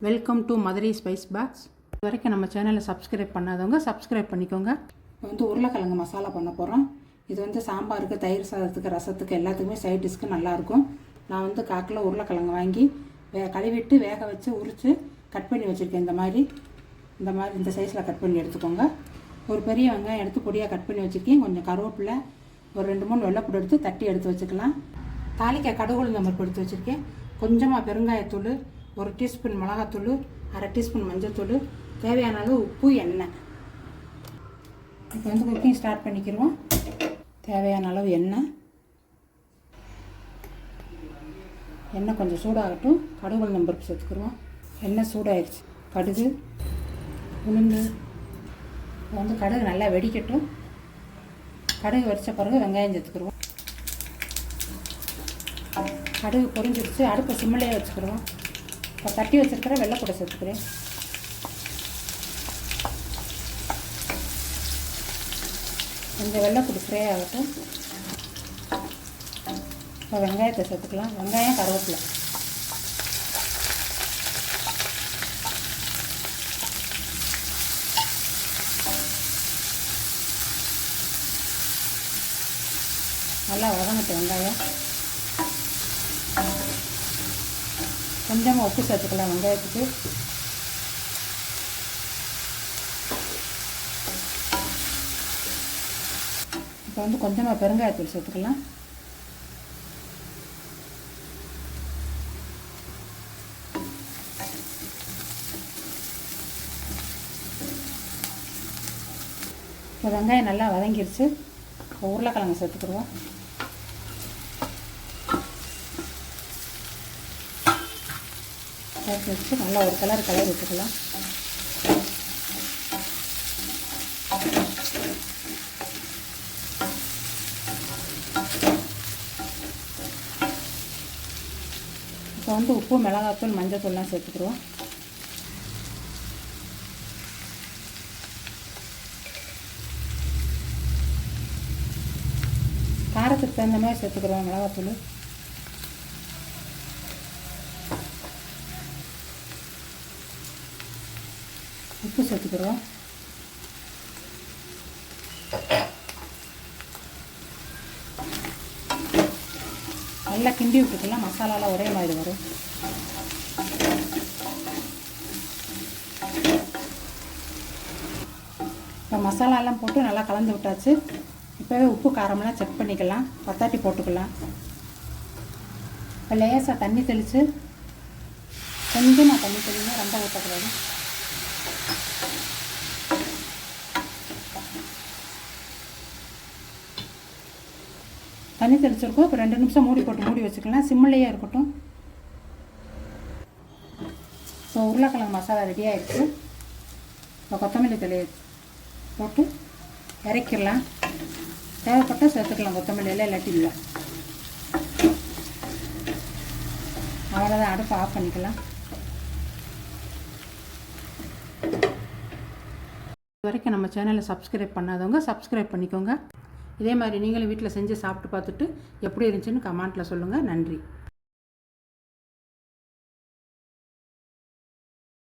Welcome to Madurai spice box. இது வரைக்கும் நம்ம சேனலை சப்ஸ்கிரைப் பண்ணாதவங்க சப்ஸ்கிரைப் பண்ணிக்கோங்க. இப்போ உருளைக்கிழங்கு மசாலா பண்ண போகிறோம். இது சாம்பாருக்கு, தயிர் சாதத்துக்கு, ரசத்துக்கு எல்லாத்துக்குமே சைட் டிஷ்க்கு நல்லாயிருக்கும். நான் 1 கிலோ உருளைக்கிழங்கு வாங்கி கழுவிட்டு வேக வச்சு உரித்து கட் பண்ணி வச்சுருக்கேன். இந்த மாதிரி இந்த சைஸில் கட் பண்ணி எடுத்துக்கோங்க. ஒரு பெரிய வெங்காயம் எடுத்து பொடியாக கட் பண்ணி வச்சுருக்கேன். கொஞ்சம் கருவேப்பிலை, ஒரு 2-3 வெள்ளைப்பூடு எடுத்து தட்டி எடுத்து வச்சுக்கலாம். தாளிக்க கடுகு உளுந்தம் பருப்பு எடுத்து வச்சுருக்கேன். கொஞ்சமாக பெருங்காயத்தூள், 1 டீஸ்பூன் மிளகாத்தூள், 1/2 டீஸ்பூன் மஞ்சள்தூள், தேவையான அளவு உப்பு, எண்ணெய். இப்போ குக்கிங் ஸ்டார்ட் பண்ணிக்கிடுவோம். தேவையான அளவு எண்ணெய் கொஞ்சம் சூடாகட்டும். கடுகு உளுந்தம் பருப்பு சேர்த்துக்கிடுவோம். எண்ணெய் சூடாகிடுச்சு. கடுகு, உளுந்து. இப்போ கடுகு நல்லா வெடிக்கட்டும். கடுகு வெடித்த பிறகு வெங்காயம் சேர்த்துக்கிடுவோம். கடுகு பொரிஞ்சிடுச்சு. அடுப்பை சிம்மிலேயே வச்சுக்கிடுவோம். இப்போ தட்டி வச்சுருக்கிற வெள்ளைப்பூடை சேர்த்துக்கிறேன். கொஞ்சம் வெள்ளைப்பூடி ஃப்ரை ஆகட்டும். இப்போ வெங்காயத்தை சேர்த்துக்கலாம். வெங்காயம், கருவேப்பிலை. நல்லா வதங்கட்டும் வெங்காயம். கொஞ்சமாக உப்பு சேர்த்துக்கலாம் வெங்காயத்துக்கு. இப்போ கொஞ்சமாக பெருங்காயத்தூள் சேர்த்துக்கலாம். இப்போ வெங்காயம் நல்லா வதங்கிடுச்சு. இப்போ உருளைக்கிழங்கு சேர்த்துக்கிடுவோம். சேர்த்து வச்சு நல்லா ஒரு கலர் விட்டுக்கலாம். இப்போ உப்பு, மிளகாத்தூள், மஞ்சள்தூள்லாம் சேர்த்துக்கிடுவோம். காரத்துக்கு தகுந்த மாதிரி சேர்த்துக்கிடுவோம் மிளகாத்தூள். உப்பு சேர்த்துக்கிறோம். நல்லா கிண்டி விட்டுக்கலாம். மசாலாலாம் ஒரே மாதிரி வரும். இப்போ மசாலாலாம் போட்டு நல்லா கலந்து விட்டாச்சு. இப்போவே உப்பு காரமெல்லாம் செக் பண்ணிக்கலாம். பத்தாட்டி போட்டுக்கலாம். இப்போ லேசாக தண்ணி தெளித்து, கொஞ்சமாக தண்ணி தெளிங்க, ரொம்ப ஊற்றக்கூடாது. தண்ணி தெளிச்சிருக்கோம். இப்போ 2 நிமிஷம் மூடி வச்சுக்கலாம். சிம்மிலேயே இருக்கட்டும். ஸோ உருளைக்கிழங்கு மசாலா ரெடி ஆகிடுச்சு. இப்போ கொத்தமல்லி தழை போட்டு இறக்கிடலாம். தேவைப்பட்டால் சேர்த்துக்கலாம் கொத்தமல்லியில், இல்லாட்டி இல்லை. அவ்வளோதான். அடுப்பை ஆஃப் பண்ணிக்கலாம். இது வரைக்கும் நம்ம சேனலை சப்ஸ்கிரைப் பண்ணாதவங்க சப்ஸ்கிரைப் பண்ணிக்கோங்க. இதே மாதிரி நீங்களும் வீட்டில் செஞ்சு சாப்பிட்டு பார்த்துட்டு எப்படி இருந்துச்சுன்னு கமெண்ட்டில் சொல்லுங்கள். நன்றி.